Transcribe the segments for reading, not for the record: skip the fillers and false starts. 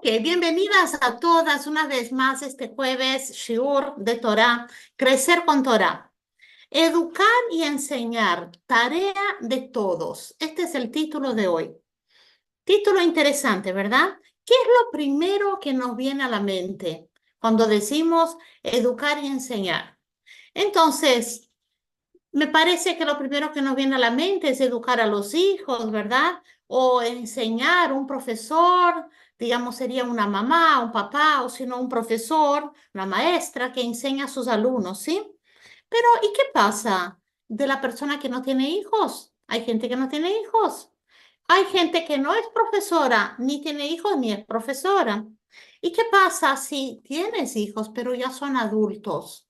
Ok, bienvenidas a todas una vez más este jueves, Shiur de Torah, Crecer con Torah. Educar y enseñar, tarea de todos. Este es el título de hoy. Título interesante, ¿verdad? ¿Qué es lo primero que nos viene a la mente cuando decimos educar y enseñar? Entonces, me parece que lo primero que nos viene a la mente es educar a los hijos, ¿verdad? O enseñar un profesor, digamos, sería una mamá, un papá, o si no, un profesor, una maestra que enseña a sus alumnos, ¿sí? Pero, ¿y qué pasa de la persona que no tiene hijos? Hay gente que no tiene hijos. Hay gente que no es profesora, ni tiene hijos, ni es profesora. ¿Y qué pasa si tienes hijos, pero ya son adultos?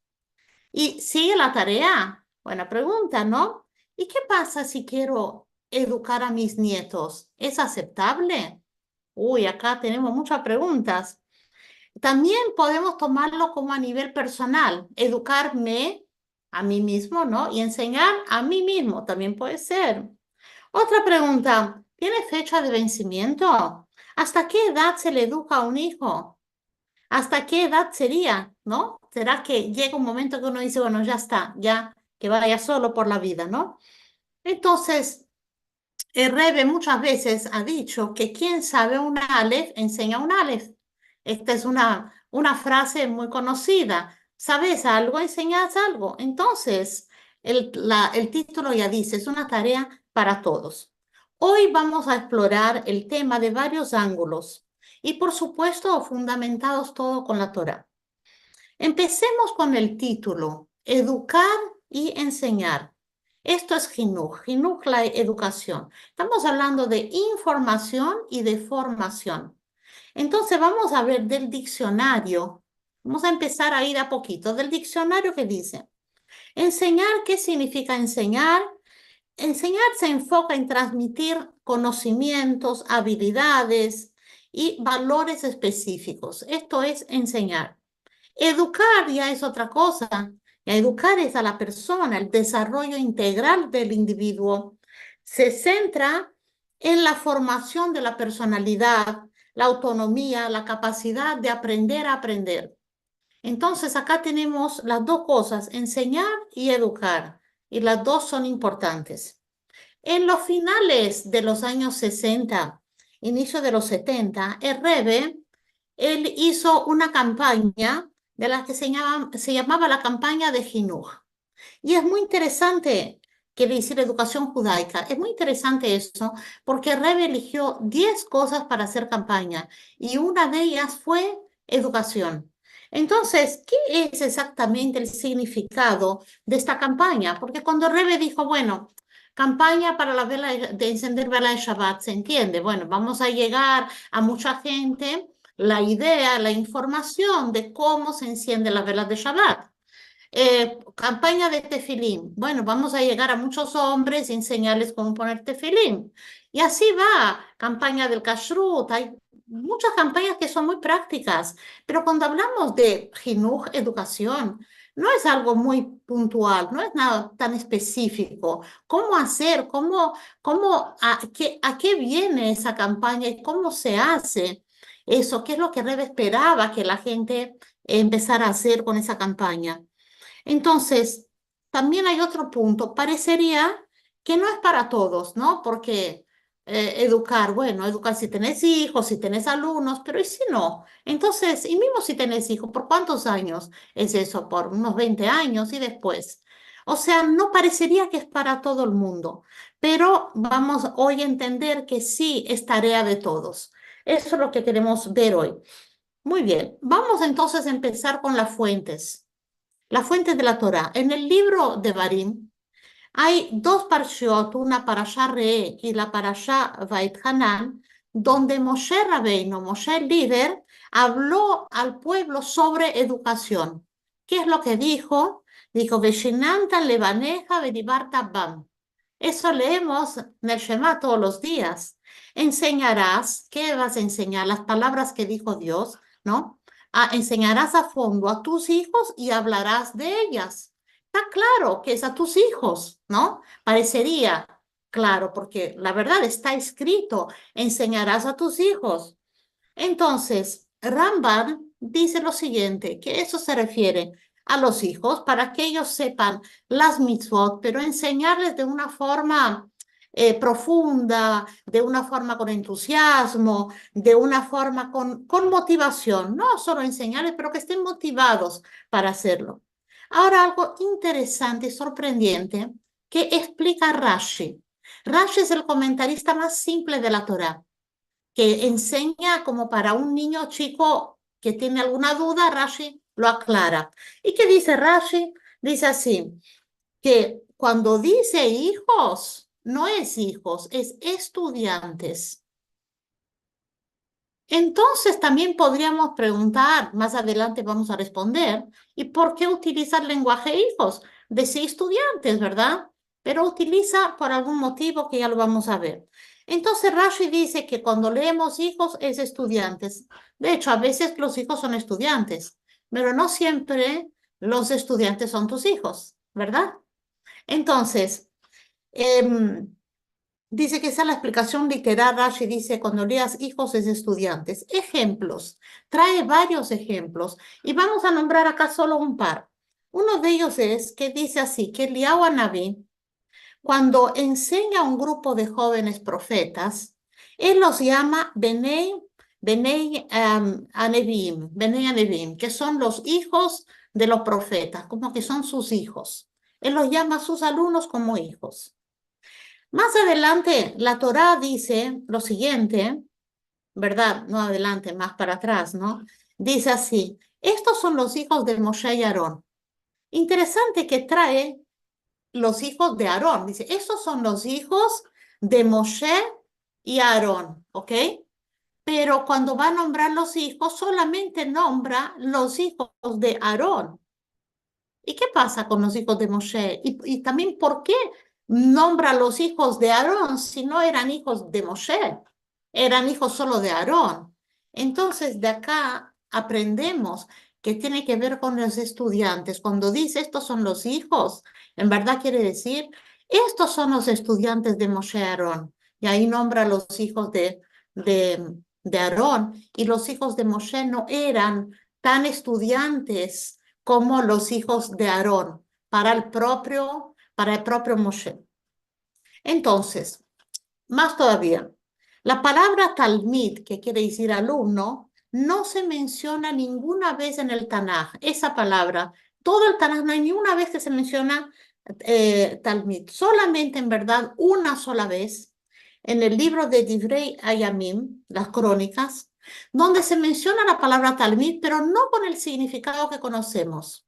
Y sigue la tarea. Buena pregunta, ¿no? ¿Y qué pasa si quiero educar a mis nietos? ¿Es aceptable? Uy, acá tenemos muchas preguntas. También podemos tomarlo como a nivel personal, educarme a mí mismo, ¿no? Y enseñar a mí mismo, también puede ser. Otra pregunta, ¿tiene fecha de vencimiento? ¿Hasta qué edad se le educa a un hijo? ¿Hasta qué edad sería, no? ¿Será que llega un momento que uno dice, bueno, ya está, ya que vaya solo por la vida, ¿no? Entonces, el Rebbe muchas veces ha dicho que quien sabe un Aleph enseña un Aleph. Esta es una frase muy conocida. ¿Sabes algo? Enseñas algo. Entonces, el título ya dice, es una tarea para todos. Hoy vamos a explorar el tema de varios ángulos y, por supuesto, fundamentados todo con la Torá. Empecemos con el título, Educar y enseñar. Esto es Jinuj, la educación. Estamos hablando de información y de formación. Entonces vamos a ver del diccionario. Vamos a empezar a ir a poquito del diccionario que dice. Enseñar, ¿qué significa enseñar? Enseñar se enfoca en transmitir conocimientos, habilidades y valores específicos. Esto es enseñar. Educar ya es otra cosa. Ya educar es a la persona, el desarrollo integral del individuo. Se centra en la formación de la personalidad, la autonomía, la capacidad de aprender a aprender. Entonces, acá tenemos las dos cosas, enseñar y educar, y las dos son importantes. En los finales de los años 60, inicio de los 70, el Rebbe, él hizo una campaña de la que se llamaba la campaña de Jinuj. Y es muy interesante, quiere decir educación judaica, es muy interesante eso, porque el Rebbe eligió 10 cosas para hacer campaña y una de ellas fue educación. Entonces, ¿qué es exactamente el significado de esta campaña? Porque cuando el Rebbe dijo, bueno, campaña para la vela de encender vela de Shabbat, se entiende, bueno, vamos a llegar a mucha gente, la idea, la información de cómo se enciende la vela de Shabbat. Campaña de tefilín. Bueno, vamos a llegar a muchos hombres y enseñarles cómo poner tefilín. Y así va, campaña del kashrut. Hay muchas campañas que son muy prácticas, pero cuando hablamos de jinuj, educación, no es algo muy puntual, no es nada tan específico. ¿Cómo hacer? A qué viene esa campaña y cómo se hace eso? ¿Qué es lo que Rebe esperaba que la gente empezara a hacer con esa campaña? Entonces, también hay otro punto. Parecería que no es para todos, ¿no? Porque educar, bueno, educar si tenés hijos, si tenés alumnos, pero ¿y si no? Entonces, y mismo si tenés hijos, ¿por cuántos años es eso? ¿Por unos 20 años y después? O sea, no parecería que es para todo el mundo, pero vamos hoy a entender que sí es tarea de todos. Eso es lo que queremos ver hoy. Muy bien, vamos entonces a empezar con las fuentes. La fuente de la Torá. En el libro de Barim hay dos parshiot, una parashá Re y la parashá Vait Hanan, donde Moshe Rabbeinu, Moshe el líder, habló al pueblo sobre educación. ¿Qué es lo que dijo? Dijo, Veshinanta levaneja vedibarta bam. Eso leemos en el Shema todos los días. Enseñarás, ¿qué vas a enseñar? Las palabras que dijo Dios, ¿no? Enseñarás a fondo a tus hijos y hablarás de ellas. Está claro que es a tus hijos, ¿no? Parecería claro, porque la verdad está escrito, enseñarás a tus hijos. Entonces, Rambam dice lo siguiente, que eso se refiere a los hijos para que ellos sepan las mitzvot, pero enseñarles de una forma profunda, de una forma con entusiasmo, de una forma con motivación, no solo enseñarles, pero que estén motivados para hacerlo. Ahora, algo interesante y sorprendente que explica Rashi. Rashi es el comentarista más simple de la Torá, que enseña como para un niño chico que tiene alguna duda, Rashi lo aclara. ¿Y qué dice Rashi? Dice así, que cuando dice hijos, no es hijos, es estudiantes. Entonces también podríamos preguntar, más adelante vamos a responder, ¿y por qué utiliza el lenguaje hijos? Decía estudiantes, ¿verdad? Pero utiliza por algún motivo que ya lo vamos a ver. Entonces Rashi dice que cuando leemos hijos es estudiantes. De hecho, a veces los hijos son estudiantes, pero no siempre los estudiantes son tus hijos, ¿verdad? Entonces, dice que esa es la explicación literal. Rashi dice, cuando leas hijos es estudiantes. Ejemplos. Trae varios ejemplos y vamos a nombrar acá solo un par. Uno de ellos es que dice así, que Eliyahu Anabí, cuando enseña a un grupo de jóvenes profetas, él los llama Benei Anevim, que son los hijos de los profetas, como que son sus hijos. Él los llama a sus alumnos como hijos. Más adelante, la Torá dice lo siguiente, ¿verdad? No adelante, más para atrás, ¿no? Dice así, estos son los hijos de Moshe y Aarón. Interesante que trae los hijos de Aarón. Dice, estos son los hijos de Moshe y Aarón, ¿ok? Pero cuando va a nombrar los hijos, solamente nombra los hijos de Aarón. ¿Y qué pasa con los hijos de Moshe? Y también, ¿por qué nombra a los hijos de Aarón si no eran hijos de Moshe? Eran hijos solo de Aarón. Entonces, de acá aprendemos que tiene que ver con los estudiantes. Cuando dice estos son los hijos, en verdad quiere decir, estos son los estudiantes de Moshe y Aarón. Y ahí nombra a los hijos de Aarón. Y los hijos de Moshe no eran tan estudiantes como los hijos de Aarón para el propio Moshe. Entonces, más todavía, la palabra talmid, que quiere decir alumno, no se menciona ninguna vez en el Tanaj. Esa palabra, todo el Tanaj, no hay ni una vez que se menciona talmid. Solamente en verdad una sola vez en el libro de Divrei Hayamim, las crónicas, donde se menciona la palabra talmid, pero no con el significado que conocemos,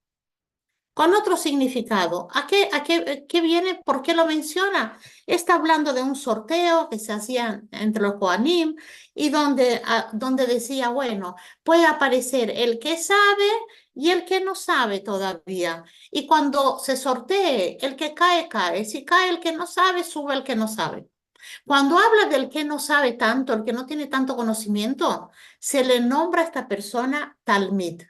con otro significado. ¿Qué viene? ¿Por qué lo menciona? Está hablando de un sorteo que se hacía entre los Kohanim y donde decía, bueno, puede aparecer el que sabe y el que no sabe todavía. Y cuando se sortee, el que cae, cae. Si cae el que no sabe, sube el que no sabe. Cuando habla del que no sabe tanto, el que no tiene tanto conocimiento, se le nombra a esta persona Talmid.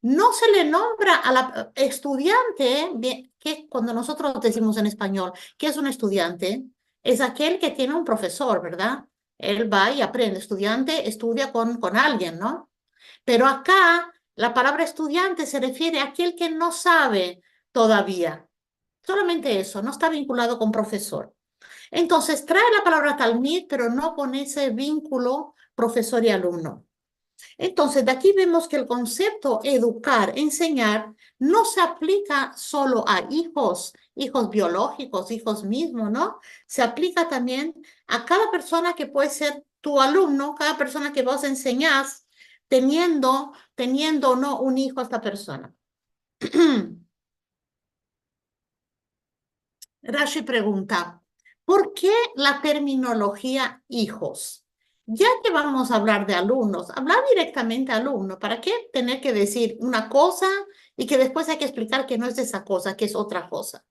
No se le nombra a la estudiante, que cuando nosotros decimos en español, ¿qué es un estudiante? Es aquel que tiene un profesor, ¿verdad? Él va y aprende. Estudiante estudia con alguien, ¿no? Pero acá la palabra estudiante se refiere a aquel que no sabe todavía. Solamente eso, no está vinculado con profesor. Entonces trae la palabra talmid, pero no con ese vínculo profesor y alumno. Entonces, de aquí vemos que el concepto educar, enseñar, no se aplica solo a hijos, hijos biológicos, hijos mismos, ¿no? Se aplica también a cada persona que puede ser tu alumno, cada persona que vos enseñás, teniendo o no un hijo a esta persona. Rashi pregunta, ¿por qué la terminología hijos? Ya que vamos a hablar de alumnos, hablar directamente a alumno, ¿para qué tener que decir una cosa y que después hay que explicar que no es esa cosa, que es otra cosa?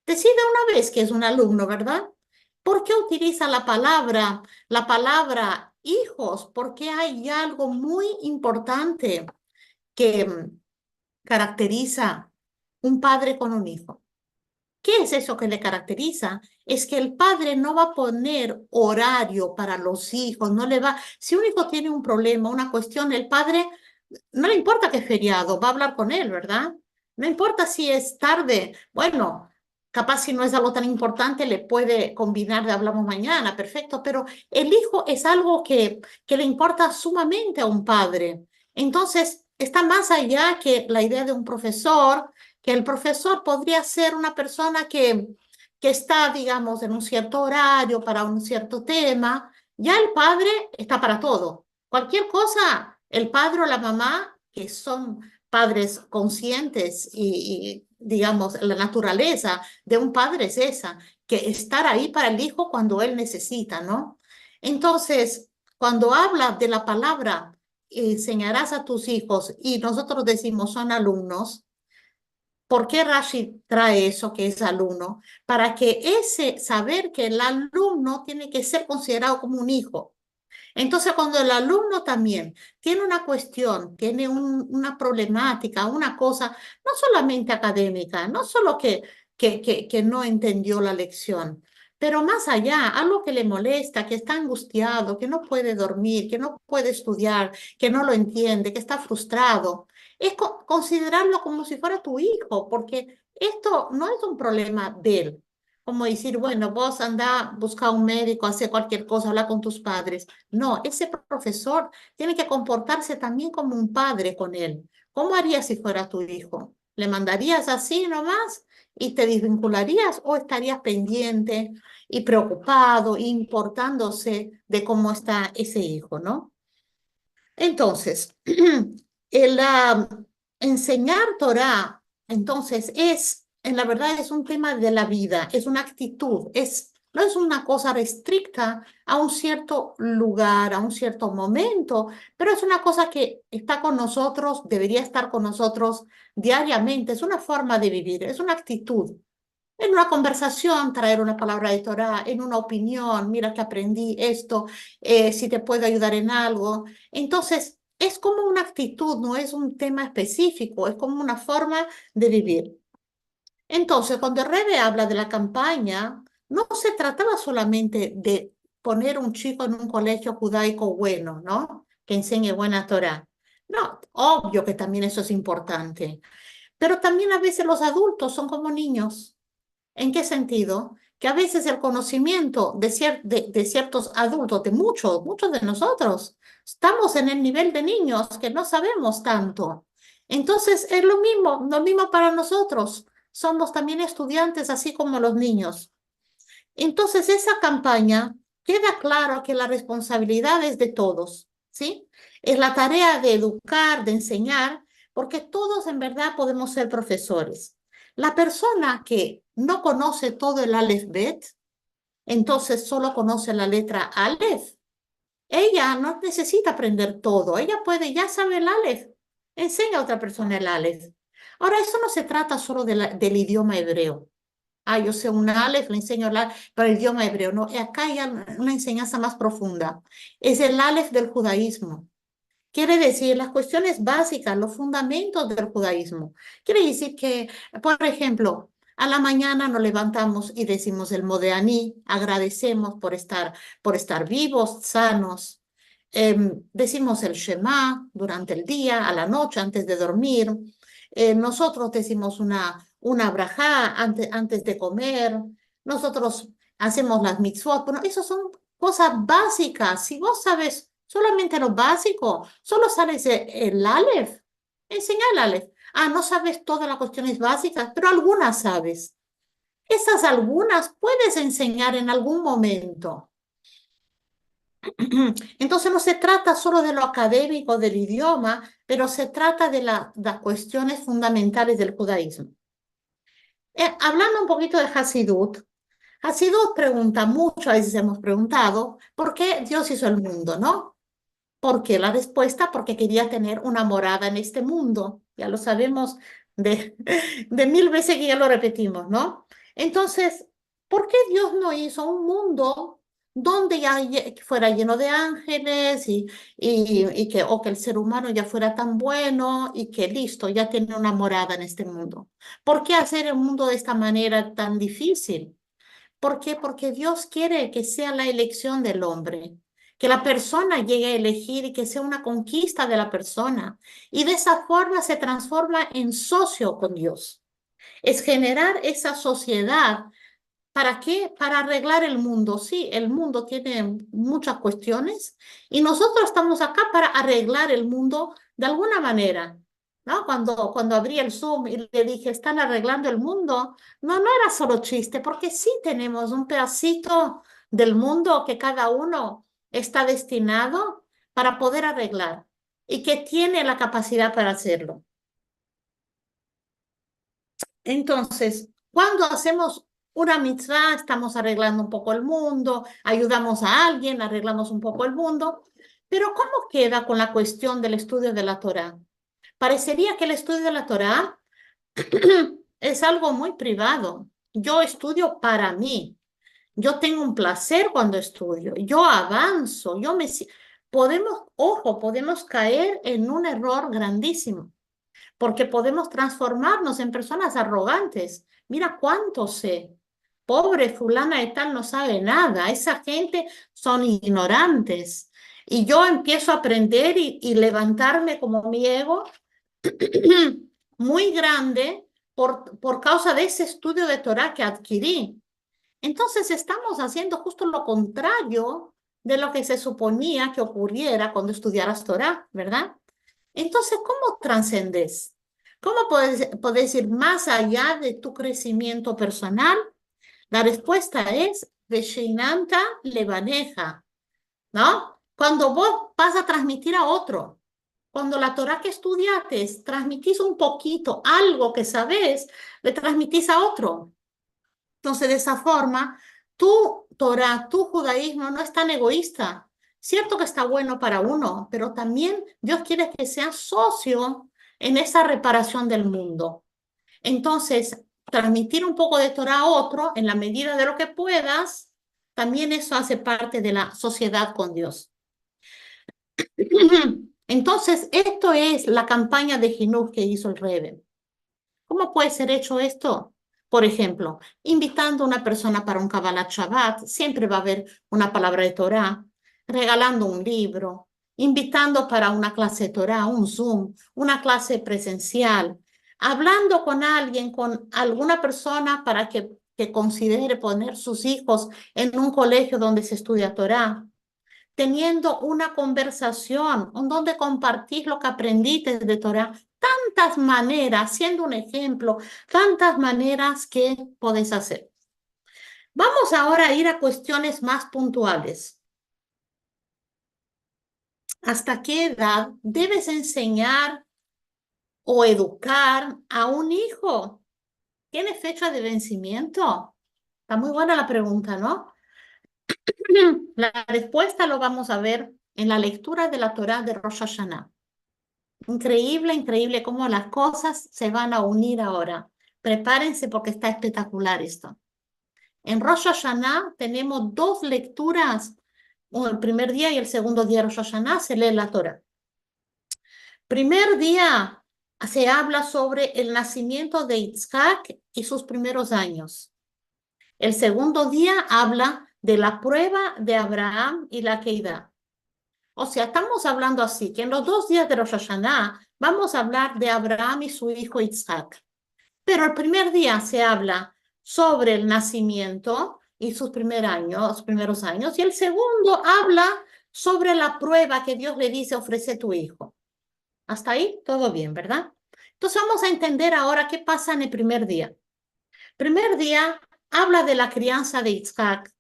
Decide una vez que es un alumno, ¿verdad? ¿Por qué utiliza la palabra hijos? Porque hay algo muy importante que caracteriza un padre con un hijo. ¿Qué es eso que le caracteriza? Es que el padre no va a poner horario para los hijos, no le va, si un hijo tiene un problema, una cuestión, el padre no le importa que es feriado, va a hablar con él, ¿verdad? No importa si es tarde, bueno, capaz si no es algo tan importante, le puede combinar de hablamos mañana, perfecto, pero el hijo es algo que le importa sumamente a un padre. Entonces, está más allá que la idea de un profesor, que el profesor podría ser una persona que está, digamos, en un cierto horario para un cierto tema, ya el padre está para todo. Cualquier cosa, el padre o la mamá, que son padres conscientes digamos, la naturaleza de un padre es esa, que estar ahí para el hijo cuando él necesita, ¿no? Entonces, cuando habla de la palabra, enseñarás a tus hijos y nosotros decimos son alumnos, ¿por qué Rashi trae eso que es alumno? Para que ese saber que el alumno tiene que ser considerado como un hijo. Entonces, cuando el alumno también tiene una cuestión, tiene una problemática, una cosa, no solamente académica, no solo que no entendió la lección, pero más allá, algo que le molesta, que está angustiado, que no puede dormir, que no puede estudiar, que no lo entiende, que está frustrado, es considerarlo como si fuera tu hijo, porque esto no es un problema de él. Como decir, bueno, vos anda, busca un médico, hace cualquier cosa, habla con tus padres. No, ese profesor tiene que comportarse también como un padre con él. ¿Cómo harías si fuera tu hijo? ¿Le mandarías así nomás y te desvincularías o estarías pendiente y preocupado, importándose de cómo está ese hijo, ¿no? Entonces, el enseñar Torah, entonces, en la verdad, es un tema de la vida, es una actitud, no es una cosa restricta a un cierto lugar, a un cierto momento, pero es una cosa que está con nosotros, debería estar con nosotros diariamente, es una forma de vivir, es una actitud. En una conversación, traer una palabra de Torah, en una opinión, mira que aprendí esto, si te puedo ayudar en algo. Entonces, es como una actitud, no es un tema específico, es como una forma de vivir. Entonces, cuando Rebe habla de la campaña, no se trataba solamente de poner un chico en un colegio judaico bueno, ¿no? Que enseñe buena Torah. No, obvio que también eso es importante, pero también a veces los adultos son como niños. ¿En qué sentido? Que a veces el conocimiento de ciertos adultos, de muchos de nosotros, estamos en el nivel de niños que no sabemos tanto. Entonces es lo mismo para nosotros. Somos también estudiantes así como los niños. Entonces esa campaña queda claro que la responsabilidad es de todos, ¿sí? Es la tarea de educar, de enseñar, porque todos en verdad podemos ser profesores. La persona que no conoce todo el Aleph Bet, entonces solo conoce la letra Aleph, ella no necesita aprender todo, ella puede, ya sabe el Aleph, enseña a otra persona el Aleph. Ahora, eso no se trata solo del idioma hebreo. Ah, yo sé un Aleph, le enseño para el idioma hebreo. No, acá hay una enseñanza más profunda. Es el Aleph del judaísmo. Quiere decir las cuestiones básicas, los fundamentos del judaísmo. Quiere decir que, por ejemplo, a la mañana nos levantamos y decimos el Modeaní, agradecemos por estar vivos, sanos. Decimos el Shema durante el día, a la noche, antes de dormir. Nosotros decimos una brajá antes de comer. Nosotros hacemos las mitzvot. Bueno, esas son cosas básicas. Si vos sabes solamente lo básico, solo sabes el Aleph, enseña el Aleph. Ah, no sabes todas las cuestiones básicas, pero algunas sabes. Esas algunas puedes enseñar en algún momento. Entonces no se trata solo de lo académico del idioma, pero se trata de las cuestiones fundamentales del judaísmo. Hablando un poquito de Hasidut, Hasidut pregunta mucho, a veces hemos preguntado, ¿por qué Dios hizo el mundo, no? ¿Por qué? La respuesta, porque quería tener una morada en este mundo. Ya lo sabemos de, de mil veces que ya lo repetimos, ¿no? Entonces, ¿por qué Dios no hizo un mundo donde fuera lleno de ángeles o que el ser humano ya fuera tan bueno y que listo, ya tiene una morada en este mundo. ¿Por qué hacer el mundo de esta manera tan difícil? ¿Por qué? Porque Dios quiere que sea la elección del hombre, que la persona llegue a elegir y que sea una conquista de la persona. Y de esa forma se transforma en socio con Dios. Es generar esa sociedad. ¿Para qué? Para arreglar el mundo. Sí, el mundo tiene muchas cuestiones y nosotros estamos acá para arreglar el mundo de alguna manera. ¿No? Cuando abrí el Zoom y le dije, están arreglando el mundo, no era solo chiste, porque sí tenemos un pedacito del mundo que cada uno está destinado para poder arreglar y que tiene la capacidad para hacerlo. Entonces, cuando hacemos una mitzvah, estamos arreglando un poco el mundo, ayudamos a alguien, arreglamos un poco el mundo, pero ¿cómo queda con la cuestión del estudio de la Torá? Parecería que el estudio de la Torá es algo muy privado. Yo estudio para mí. Yo tengo un placer cuando estudio. Yo avanzo. Podemos caer en un error grandísimo porque podemos transformarnos en personas arrogantes. Mira cuánto sé. Pobre fulana de tal no sabe nada. Esa gente son ignorantes. Y yo empiezo a aprender y levantarme como mi ego muy grande por causa de ese estudio de Torah que adquirí. Entonces estamos haciendo justo lo contrario de lo que se suponía que ocurriera cuando estudiaras Torah, ¿verdad? Entonces, ¿cómo trascendes? ¿Cómo puedes ir más allá de tu crecimiento personal? La respuesta es Veshinanta Levaneja, ¿no? Cuando vos vas a transmitir a otro, cuando la Torah que estudiaste transmitís un poquito, algo que sabes, le transmitís a otro. Entonces, de esa forma, tu Torah, tu judaísmo no es tan egoísta. Cierto que está bueno para uno, pero también Dios quiere que seas socio en esa reparación del mundo. Entonces, transmitir un poco de Torah a otro en la medida de lo que puedas, también eso hace parte de la sociedad con Dios. Entonces, esto es la campaña de Jinuj que hizo el Rebbe. ¿Cómo puede ser hecho esto? Por ejemplo, invitando a una persona para un Kabbalat Shabbat, siempre va a haber una palabra de Torah, regalando un libro, invitando para una clase de Torah, un Zoom, una clase presencial, hablando con alguien, con alguna persona para que considere poner sus hijos en un colegio donde se estudia Torah, teniendo una conversación en donde compartís lo que aprendiste de Torah. Tantas maneras, siendo un ejemplo, tantas maneras que podés hacer. Vamos ahora a ir a cuestiones más puntuales. ¿Hasta qué edad debes enseñar o educar a un hijo? ¿Tiene fecha de vencimiento? Está muy buena la pregunta, ¿no? La respuesta lo vamos a ver en la lectura de la Torá de Rosh Hashanah. Increíble, increíble cómo las cosas se van a unir ahora. Prepárense porque está espectacular esto. En Rosh Hashanah tenemos dos lecturas, el primer día y el segundo día de Rosh Hashanah se lee la Torah. Primer día se habla sobre el nacimiento de Isaac y sus primeros años. El segundo día habla de la prueba de Abraham y la Keidá. O sea, estamos hablando así, que en los 2 días de Rosh Hashanah vamos a hablar de Abraham y su hijo Isaac. Pero el primer día se habla sobre el nacimiento y sus primeros años, y el segundo habla sobre la prueba que Dios le dice, ofrece tu hijo. Hasta ahí todo bien, ¿verdad? Entonces vamos a entender ahora qué pasa en el primer día. Primer día habla de la crianza de Isaac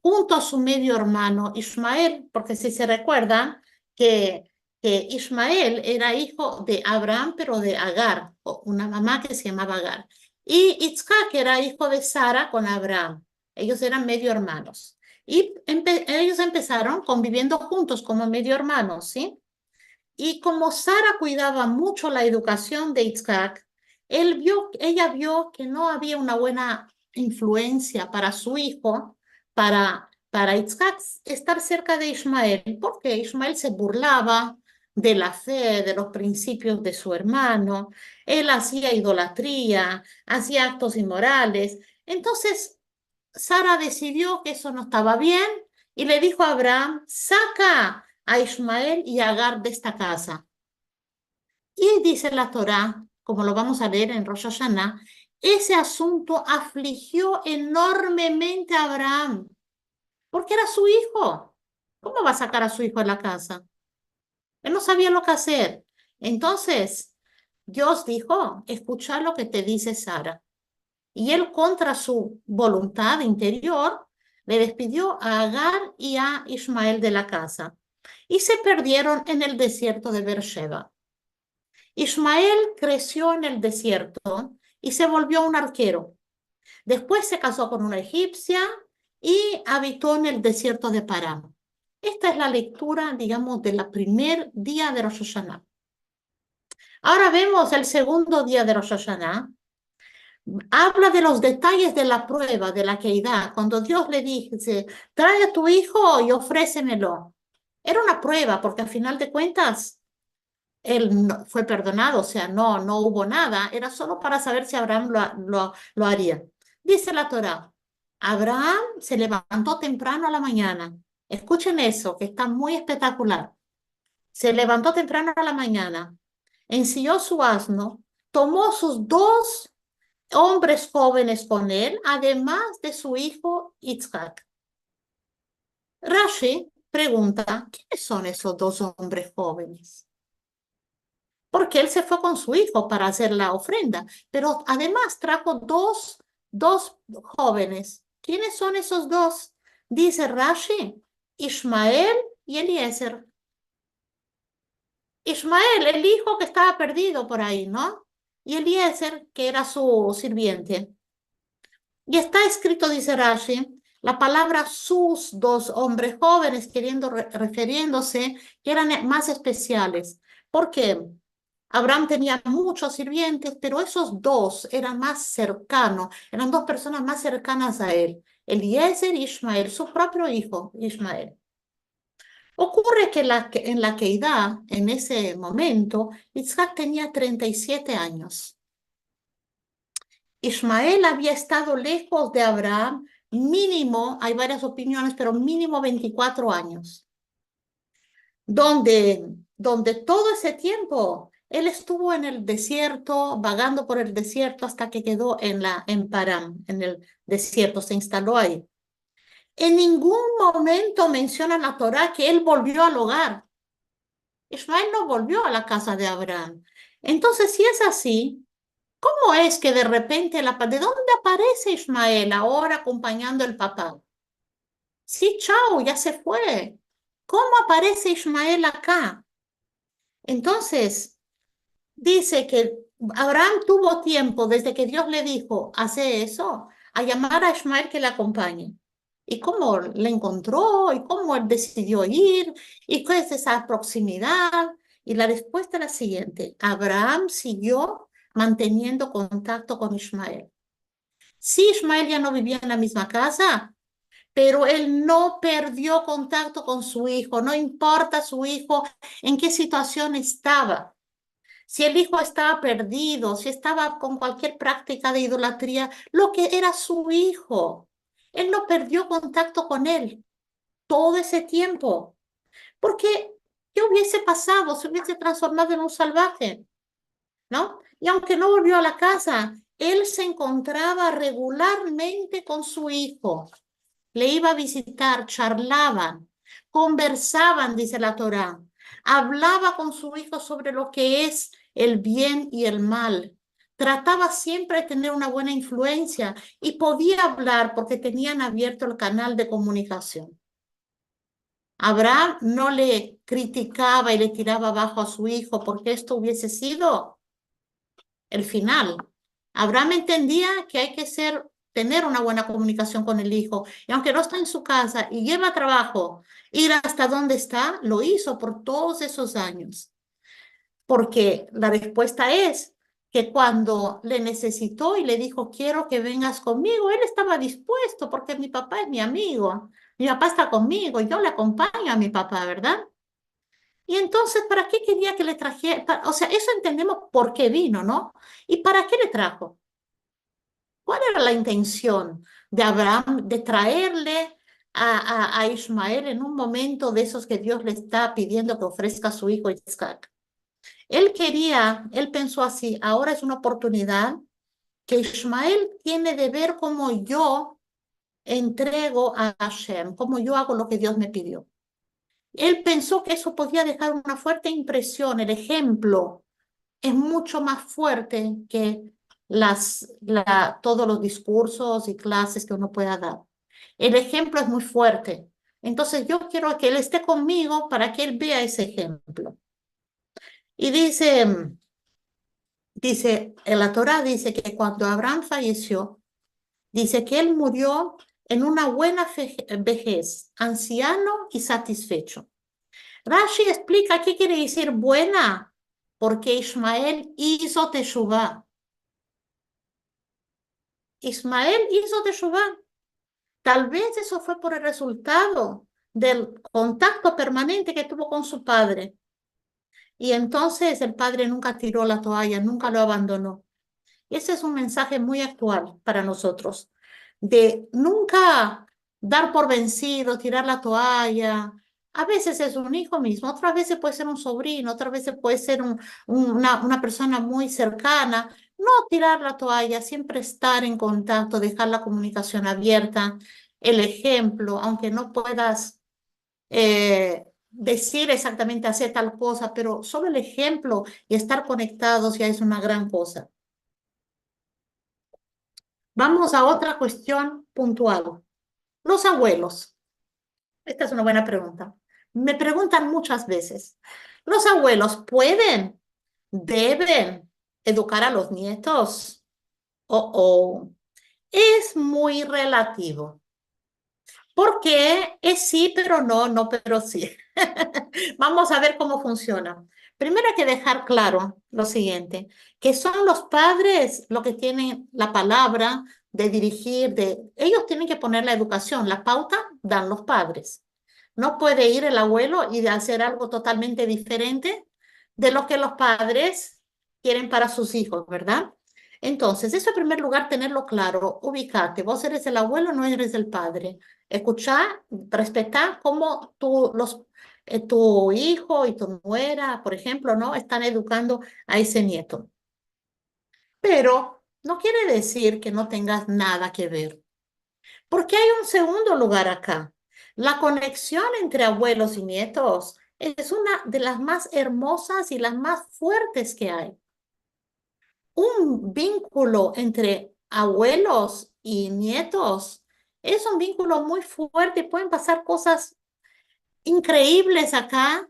junto a su medio hermano Ismael, porque si se recuerdan que Ismael era hijo de Abraham, pero de Agar, una mamá que se llamaba Agar. Y Isaac era hijo de Sara con Abraham. Ellos eran medio hermanos. Y ellos empezaron conviviendo juntos como medio hermanos, ¿sí? Y como Sara cuidaba mucho la educación de Isaac, ella vio que no había una buena influencia para su hijo, para para Isaac estar cerca de Ismael, porque Ismael se burlaba de la fe, de los principios de su hermano, él hacía idolatría, hacía actos inmorales. Entonces, Sara decidió que eso no estaba bien y le dijo a Abraham, saca a Ismael y a Agar de esta casa. Y dice la Torá, como lo vamos a leer en Rosh Hashanah, ese asunto afligió enormemente a Abraham, porque era su hijo. ¿Cómo va a sacar a su hijo de la casa? Él no sabía lo que hacer. Entonces, Dios dijo, escucha lo que te dice Sara. Y él, contra su voluntad interior, le despidió a Agar y a Ismael de la casa. Y se perdieron en el desierto de Beersheba. Ismael creció en el desierto y se volvió un arquero. Después se casó con una egipcia y habitó en el desierto de Parán. Esta es la lectura, digamos, del primer día de Rosh Hashanah. Ahora vemos el segundo día de Rosh Hashanah. Habla de los detalles de la prueba, de la Keidá. Cuando Dios le dice, trae a tu hijo y ofrécemelo. Era una prueba, porque al final de cuentas, él fue perdonado, o sea, no hubo nada. Era solo para saber si Abraham lo haría. Dice la Torá, Abraham se levantó temprano a la mañana. Escuchen eso, que está muy espectacular. Se levantó temprano a la mañana, ensilló su asno, tomó sus dos hombres jóvenes con él, además de su hijo Isaac. Rashi pregunta, ¿quiénes son esos dos hombres jóvenes? Porque él se fue con su hijo para hacer la ofrenda, pero además trajo dos jóvenes. ¿Quiénes son esos dos? Dice Rashi, Ismael y Eliezer. Ismael, el hijo que estaba perdido por ahí, ¿no? Y Eliezer, que era su sirviente. Y está escrito, dice Rashi, la palabra sus dos hombres jóvenes, refiriéndose que eran más especiales. ¿Por qué? Abraham tenía muchos sirvientes, pero esos dos eran más cercanos, eran dos personas más cercanas a él, Eliezer y Ismael, su propio hijo, Ismael. Ocurre que en la Keidá, en ese momento, Isaac tenía 37 años. Ismael había estado lejos de Abraham mínimo, hay varias opiniones, pero mínimo 24 años, donde todo ese tiempo él estuvo en el desierto, vagando por el desierto hasta que quedó en Parán, en el desierto, se instaló ahí. En ningún momento menciona la Torá que él volvió al hogar. Ismael no volvió a la casa de Abraham. Entonces, si es así, ¿cómo es que de repente, ¿de dónde aparece Ismael ahora acompañando al papá? Sí, chao, ya se fue. ¿Cómo aparece Ismael acá? Entonces, dice que Abraham tuvo tiempo desde que Dios le dijo, hace eso, a llamar a Ismael que le acompañe. ¿Y cómo le encontró? ¿Y cómo él decidió ir? ¿Y qué es esa proximidad? Y la respuesta es la siguiente. Abraham siguió manteniendo contacto con Ismael. Sí, Ismael ya no vivía en la misma casa, pero él no perdió contacto con su hijo, no importa su hijo en qué situación estaba. Si el hijo estaba perdido, si estaba con cualquier práctica de idolatría, lo que era su hijo. Él no perdió contacto con él todo ese tiempo. Porque, ¿qué hubiese pasado? Se hubiese transformado en un salvaje, ¿no? Y aunque no volvió a la casa, él se encontraba regularmente con su hijo. Le iba a visitar, charlaban, conversaban, dice la Torá. Hablaba con su hijo sobre lo que es el bien y el mal. Trataba siempre de tener una buena influencia y podía hablar porque tenían abierto el canal de comunicación. Abraham no le criticaba y le tiraba abajo a su hijo porque esto hubiese sido el final. Abraham entendía que hay que tener una buena comunicación con el hijo. Y aunque no está en su casa y lleva trabajo, ir hasta donde está, lo hizo por todos esos años. Porque la respuesta es que cuando le necesitó y le dijo, quiero que vengas conmigo, él estaba dispuesto porque mi papá es mi amigo. Mi papá está conmigo, yo le acompaño a mi papá, ¿verdad? Y entonces, ¿para qué quería que le trajera? O sea, eso entendemos por qué vino, ¿no? ¿Y para qué le trajo? ¿Cuál era la intención de Abraham de traerle a Ismael en un momento de esos que Dios le está pidiendo que ofrezca a su hijo Isaac? Él pensó así, ahora es una oportunidad que Ismael tiene de ver cómo yo entrego a Hashem, cómo yo hago lo que Dios me pidió. Él pensó que eso podía dejar una fuerte impresión, el ejemplo es mucho más fuerte que todos los discursos y clases que uno pueda dar. El ejemplo es muy fuerte. Entonces yo quiero que él esté conmigo para que él vea ese ejemplo. Y dice, en la Torá dice que cuando Abraham falleció, dice que él murió en una buena vejez, anciano y satisfecho. Rashi explica qué quiere decir buena, porque Ismael hizo teshuvá. Ismael hizo teshuvá. Tal vez eso fue por el resultado del contacto permanente que tuvo con su padre. Y entonces el padre nunca tiró la toalla, nunca lo abandonó. Ese es un mensaje muy actual para nosotros, de nunca dar por vencido, tirar la toalla. A veces es un hijo mismo, otras veces puede ser un sobrino, otras veces puede ser una persona muy cercana. No tirar la toalla, siempre estar en contacto, dejar la comunicación abierta, el ejemplo, aunque no puedas decir exactamente hacer tal cosa, pero solo el ejemplo y estar conectados ya es una gran cosa. Vamos a otra cuestión puntual. Los abuelos. Esta es una buena pregunta. Me preguntan muchas veces. ¿Los abuelos pueden, deben educar a los nietos? O es muy relativo. Porque es sí, pero no, no, pero sí. Vamos a ver cómo funciona. Primero hay que dejar claro lo siguiente, que son los padres los que tienen la palabra de dirigir, ellos tienen que poner la educación, la pauta dan los padres. No puede ir el abuelo y de hacer algo totalmente diferente de lo que los padres quieren para sus hijos, ¿verdad? Entonces, eso en primer lugar, tenerlo claro, ubicate, vos eres el abuelo, no eres el padre. Escuchar, respetar cómo tu hijo y tu nuera, por ejemplo, ¿no? Están educando a ese nieto. Pero no quiere decir que no tengas nada que ver, porque hay un segundo lugar acá. La conexión entre abuelos y nietos es una de las más hermosas y las más fuertes que hay. Un vínculo entre abuelos y nietos es un vínculo muy fuerte y pueden pasar cosas increíbles acá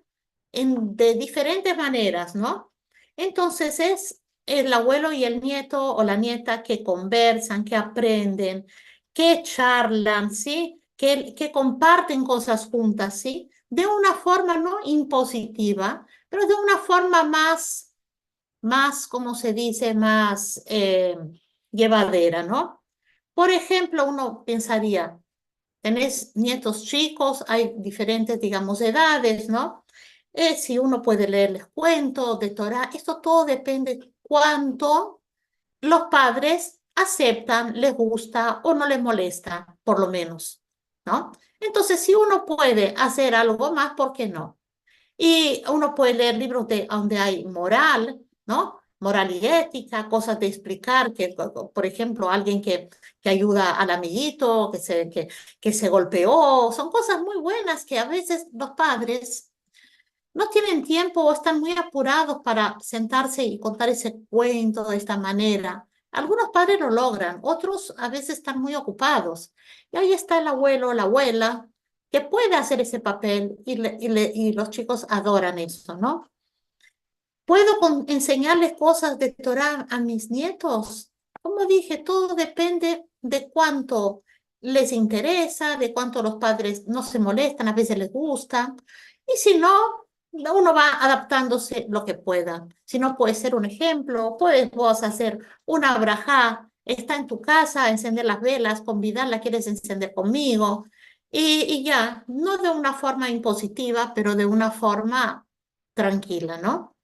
de diferentes maneras, ¿no? Entonces es el abuelo y el nieto o la nieta que conversan, que aprenden, que charlan, ¿sí? Que comparten cosas juntas, ¿sí? De una forma no impositiva, pero de una forma más, ¿cómo se dice? Más llevadera, ¿no? Por ejemplo, uno pensaría, tenés nietos chicos, hay diferentes, digamos, edades, ¿no? Si uno puede leerles cuentos de Torah, esto todo depende cuánto los padres aceptan, les gusta o no les molesta, por lo menos, ¿no? Entonces, si uno puede hacer algo más, ¿por qué no? Y uno puede leer libros donde hay moral, ¿no? Moral y ética, cosas de explicar, por ejemplo, alguien que ayuda al amiguito, que se golpeó, son cosas muy buenas que a veces los padres no tienen tiempo o están muy apurados para sentarse y contar ese cuento de esta manera. Algunos padres lo logran, otros a veces están muy ocupados. Y ahí está el abuelo o la abuela que puede hacer ese papel y los chicos adoran eso, ¿no? ¿Puedo enseñarles cosas de Torah a mis nietos? Como dije, todo depende de cuánto les interesa, de cuánto los padres no se molestan, a veces les gusta. Y si no, uno va adaptándose lo que pueda. Si no, puede ser un ejemplo, puedes vos hacer una brajá, está en tu casa, encender las velas, convidarla, quieres encender conmigo. y ya, no de una forma impositiva, pero de una forma tranquila, ¿no?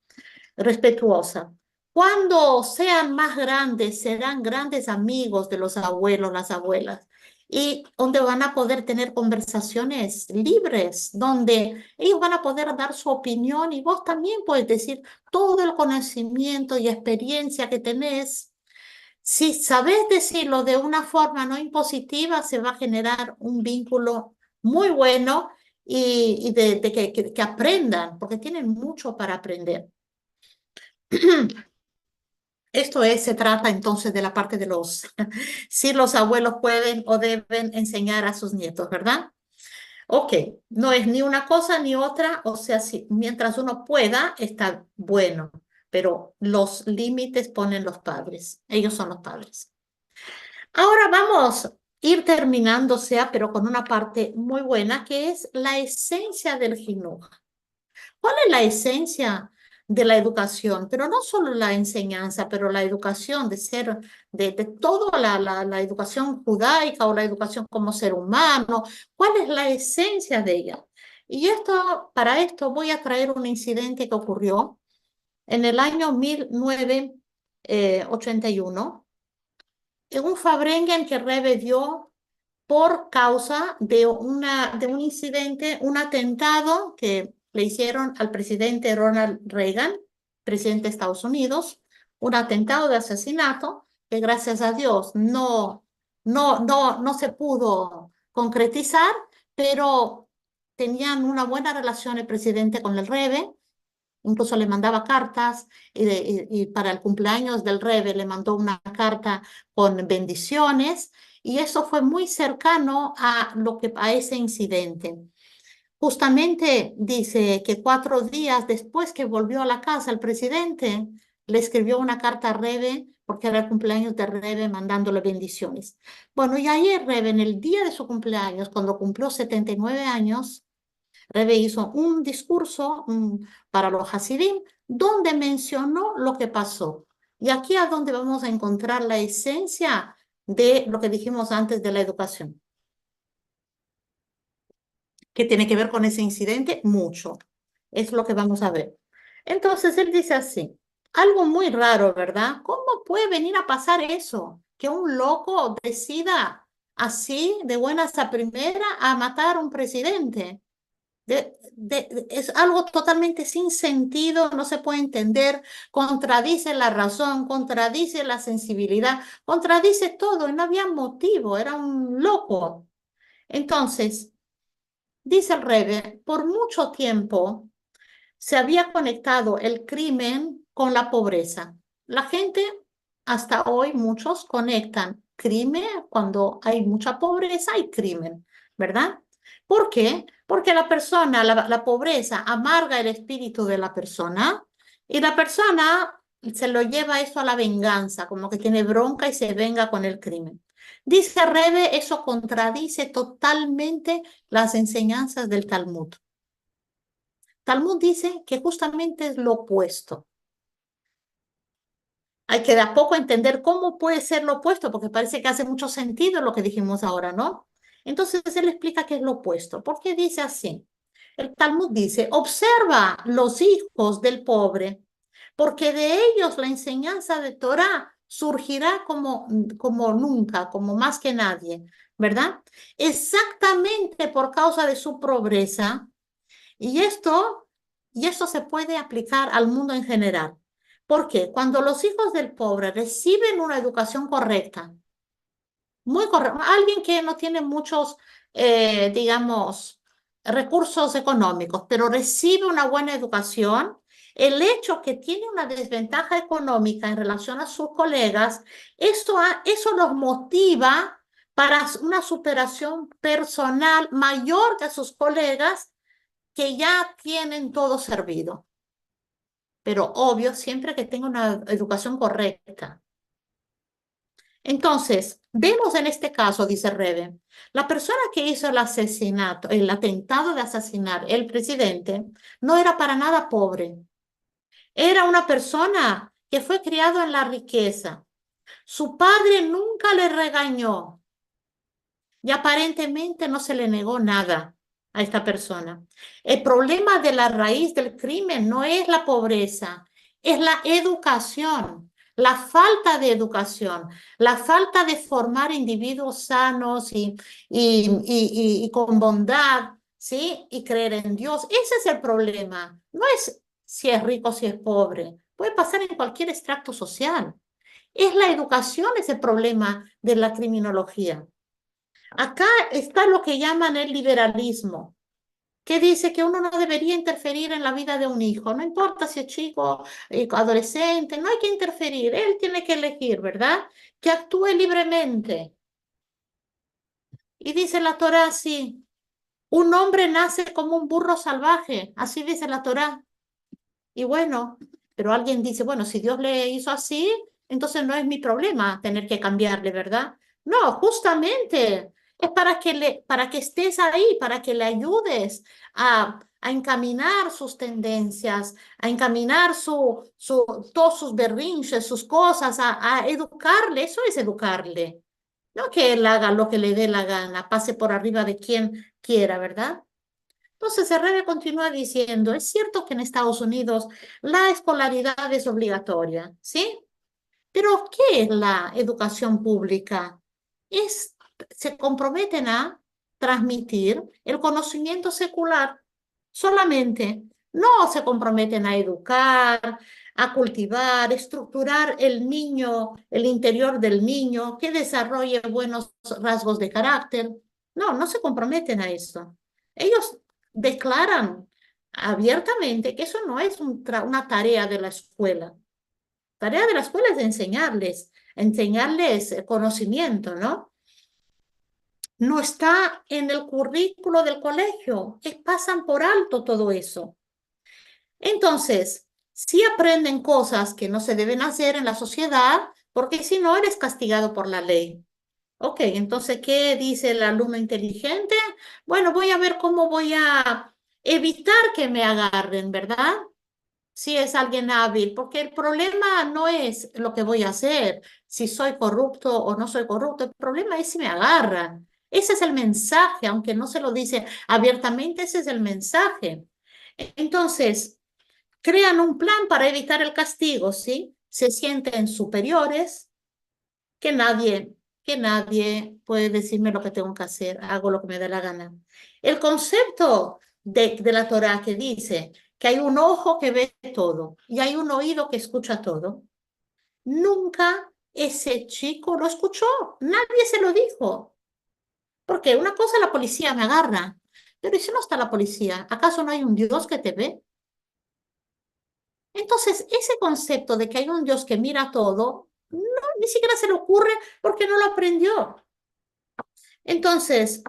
Respetuosa. Cuando sean más grandes, serán grandes amigos de los abuelos, las abuelas, y donde van a poder tener conversaciones libres, donde ellos van a poder dar su opinión y vos también puedes decir todo el conocimiento y experiencia que tenés. Si sabes decirlo de una forma no impositiva, se va a generar un vínculo muy bueno y de que aprendan, porque tienen mucho para aprender. Esto es, se trata entonces de la parte de los, si los abuelos pueden o deben enseñar a sus nietos, ¿verdad? Ok, no es ni una cosa ni otra, o sea, si, mientras uno pueda, está bueno, pero los límites ponen los padres, ellos son los padres. Ahora vamos a ir terminando, sea, pero con una parte muy buena, que es la esencia del jinuj. ¿Cuál es la esencia de la educación? Pero no solo la enseñanza, pero la educación de ser, de toda la educación judaica o la educación como ser humano. ¿Cuál es la esencia de ella? Y esto, para esto voy a traer un incidente que ocurrió en el año 1981 en un Fabrengen que Rebbe dio por causa de un incidente, un atentado que le hicieron al presidente Ronald Reagan, presidente de Estados Unidos, un atentado de asesinato que gracias a Dios no se pudo concretizar, pero tenían una buena relación el presidente con el Rebbe. Incluso le mandaba cartas y para el cumpleaños del Rebbe le mandó una carta con bendiciones y eso fue muy cercano a ese incidente. Justamente dice que 4 días después que volvió a la casa el presidente, le escribió una carta a Rebbe porque era el cumpleaños de Rebbe mandándole bendiciones. Bueno, y ayer Rebbe, en el día de su cumpleaños, cuando cumplió 79 años, Rebbe hizo un discurso para los Hasidim donde mencionó lo que pasó. Y aquí es donde vamos a encontrar la esencia de lo que dijimos antes de la educación. ¿Qué tiene que ver con ese incidente? Mucho. Es lo que vamos a ver. Entonces él dice así, algo muy raro, ¿verdad? ¿Cómo puede venir a pasar eso? Que un loco decida así, de buenas a primera, a matar a un presidente. Es algo totalmente sin sentido, no se puede entender, contradice la razón, contradice la sensibilidad, contradice todo y no había motivo, era un loco. Entonces, dice el Rebbe, por mucho tiempo se había conectado el crimen con la pobreza. La gente, hasta hoy, muchos conectan crimen cuando hay mucha pobreza, hay crimen, ¿verdad? ¿Por qué? Porque la persona, la pobreza amarga el espíritu de la persona y la persona se lo lleva eso a la venganza, como que tiene bronca y se venga con el crimen. Dice Rebe, eso contradice totalmente las enseñanzas del Talmud. Talmud dice que justamente es lo opuesto. Hay que de a poco entender cómo puede ser lo opuesto, porque parece que hace mucho sentido lo que dijimos ahora, ¿no? Entonces él explica qué es lo opuesto. ¿Por qué dice así? El Talmud dice, observa los hijos del pobre, porque de ellos la enseñanza de Torah surgirá como nunca, como más que nadie, ¿verdad? Exactamente por causa de su pobreza y esto se puede aplicar al mundo en general. Porque cuando los hijos del pobre reciben una educación correcta, muy correcta, alguien que no tiene muchos, digamos, recursos económicos, pero recibe una buena educación, el hecho que tiene una desventaja económica en relación a sus colegas, eso los motiva para una superación personal mayor que sus colegas que ya tienen todo servido, pero obvio, siempre que tenga una educación correcta. Entonces, vemos en este caso, dice Rebe, la persona que hizo el asesinato, el atentado de asesinar el presidente, no era para nada pobre. Era una persona que fue criado en la riqueza. Su padre nunca le regañó, y aparentemente no se le negó nada a esta persona. El problema de la raíz del crimen no es la pobreza, es la educación, la falta de educación, la falta de formar individuos sanos y con bondad, ¿sí? Y creer en Dios. Ese es el problema. No es si es rico o si es pobre. Puede pasar en cualquier extracto social. Es la educación, es el problema de la criminología. Acá está lo que llaman el liberalismo, que dice que uno no debería interferir en la vida de un hijo, no importa si es chico, adolescente, no hay que interferir, él tiene que elegir, ¿verdad? Que actúe libremente. Y dice la Torá así, un hombre nace como un burro salvaje, así dice la Torá. Y bueno, pero alguien dice, bueno, si Dios le hizo así, entonces no es mi problema tener que cambiarle, ¿verdad? No, justamente es para que estés ahí, para que le ayudes a encaminar sus tendencias, a encaminar todos sus berrinches, sus cosas, a educarle. Eso es educarle. No que él haga lo que le dé la gana, pase por arriba de quien quiera, ¿verdad? Entonces, Herrera continúa diciendo, es cierto que en Estados Unidos la escolaridad es obligatoria, ¿sí? Pero ¿qué es la educación pública? Se comprometen a transmitir el conocimiento secular solamente. No se comprometen a educar, a cultivar, estructurar el niño, el interior del niño, que desarrolle buenos rasgos de carácter. No, no se comprometen a eso. Ellos declaran abiertamente que eso no es una tarea de la escuela. Tarea de la escuela es enseñarles conocimiento, ¿no? No está en el currículo del colegio, pasan por alto todo eso. Entonces, sí aprenden cosas que no se deben hacer en la sociedad, porque si no eres castigado por la ley. Ok, entonces, ¿qué dice el alumno inteligente? Bueno, voy a ver cómo voy a evitar que me agarren, ¿verdad? Si es alguien hábil, porque el problema no es lo que voy a hacer, si soy corrupto o no soy corrupto, el problema es si me agarran. Ese es el mensaje, aunque no se lo dice abiertamente, ese es el mensaje. Entonces, crean un plan para evitar el castigo, ¿sí? Se sienten superiores, que nadie puede decirme lo que tengo que hacer, hago lo que me dé la gana. El concepto de la Torá que dice que hay un ojo que ve todo y hay un oído que escucha todo, nunca ese chico lo escuchó, nadie se lo dijo. Porque una cosa la policía me agarra, pero ¿y si no está la policía? ¿Acaso no hay un Dios que te ve? Entonces, ese concepto de que hay un Dios que mira todo, no, ni siquiera se le ocurre porque no lo aprendió. Entonces,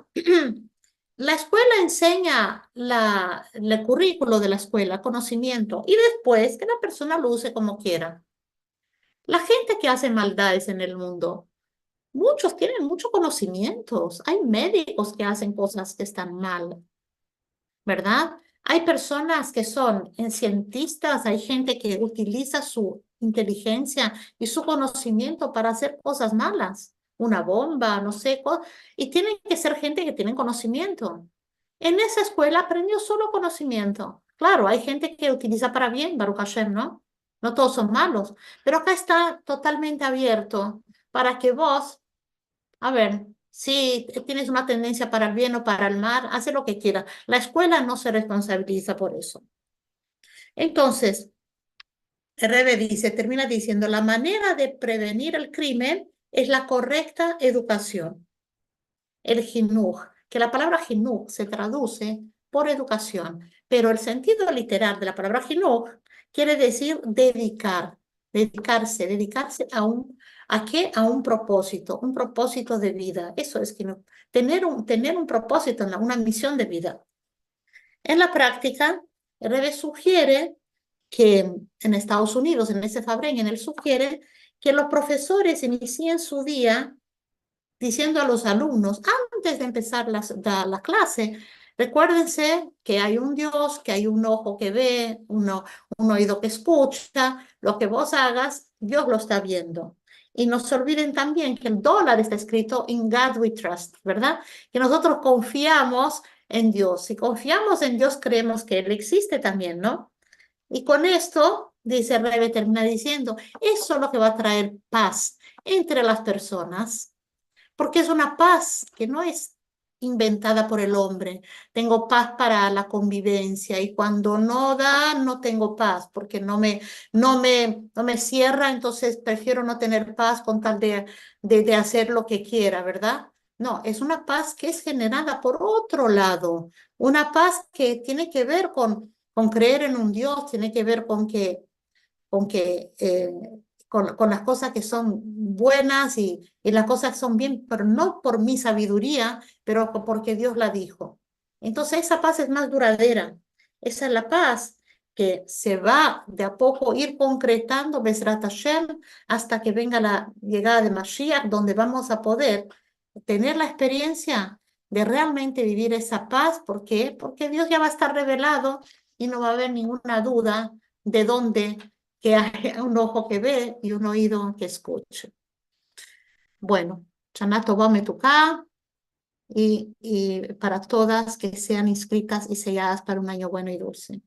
la escuela enseña el currículo de la escuela, conocimiento, y después que la persona lo use como quiera. La gente que hace maldades en el mundo, muchos tienen muchos conocimientos. Hay médicos que hacen cosas que están mal, ¿verdad? Hay personas que son cientistas, hay gente que utiliza su inteligencia y su conocimiento para hacer cosas malas, una bomba, no sé, y tienen que ser gente que tiene conocimiento. En esa escuela aprendió solo conocimiento. Claro, hay gente que utiliza para bien, Baruch Hashem, ¿no? No todos son malos, pero acá está totalmente abierto para que vos a ver, si tienes una tendencia para el bien o para el mal, hace lo que quieras. La escuela no se responsabiliza por eso. Entonces, Rebe dice, termina diciendo, la manera de prevenir el crimen es la correcta educación. El jinuj, que la palabra jinuj se traduce por educación, pero el sentido literal de la palabra jinuj quiere decir dedicarse ¿a qué? A un propósito de vida. Eso es jinuj, tener un propósito, una misión de vida. En la práctica, el Rebbe sugiere que en Estados Unidos, en ese Fabren, él sugiere que los profesores inicien su día diciendo a los alumnos, antes de empezar la clase, recuérdense que hay un Dios, que hay un ojo que ve, un oído que escucha, lo que vos hagas, Dios lo está viendo. Y no se olviden también que el dólar está escrito in God we trust, ¿verdad? Que nosotros confiamos en Dios. Si confiamos en Dios, creemos que Él existe también, ¿no? Y con esto, dice Rebe, termina diciendo, eso es lo que va a traer paz entre las personas, porque es una paz que no es inventada por el hombre. Tengo paz para la convivencia y cuando no da, no tengo paz, porque no me cierra, entonces prefiero no tener paz con tal de hacer lo que quiera, ¿verdad? No, es una paz que es generada por otro lado, una paz que tiene que ver con creer en un Dios, tiene que ver con las cosas que son buenas y las cosas que son bien, pero no por mi sabiduría, pero porque Dios la dijo. Entonces esa paz es más duradera. Esa es la paz que se va de a poco ir concretando, Besrat Hashem, hasta que venga la llegada de Mashiach, donde vamos a poder tener la experiencia de realmente vivir esa paz. ¿Por qué? Porque Dios ya va a estar revelado y no va a haber ninguna duda de dónde que hay un ojo que ve y un oído que escuche. Bueno, Shana Tova Metuká y para todas que sean inscritas y selladas para un año bueno y dulce.